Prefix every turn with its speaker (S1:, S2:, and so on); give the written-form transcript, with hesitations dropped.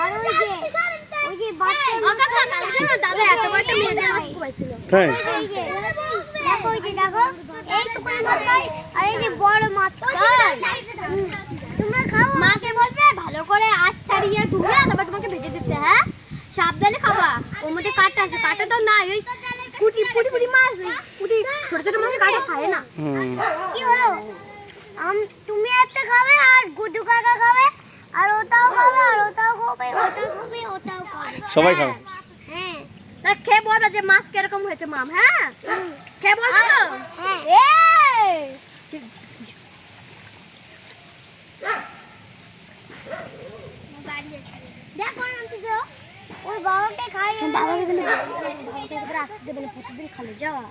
S1: আর ওই যে বাচ্চা দাদা এত বড় মেয়েদের মাছ পাইছিল
S2: তাই
S1: দেখো ওই যে দেখো এই তো করে মাছ খাই আর এই যে বড় মাছ খাই তোমরা খাও মাকে বলবে ভালো করে আঁচ ছাড়িয়ে ধুয়ে তারপর তোমাকে ভেজে দিতে হ্যাঁ সাবধানে খাবা ওর মধ্যে কাঁটা আছে কাঁটা তো না ওই পুটি পুটি পুটি মাছ পুটি ছোট ছোট মাছ কাঁটা খায় না কি হলো তুমি একটা খাবে আর গুড্ডু কাকা খাবে আর ওটাও খাবে আর ওটাও খাবে ওটাও খাবে ওটাও খাবে
S2: সবাই খাবে
S1: হ্যাঁ তা খেয়ে বলবে যে মাছ কিরকম হয়েছে মাম হ্যাঁ খেয়ে বলবে তো হ্যাঁ এই দেখো আনতেছ ওই বাবাকে খাই বাবাকে আসতে দেবে না প্রতিদিন খালে যাওয়া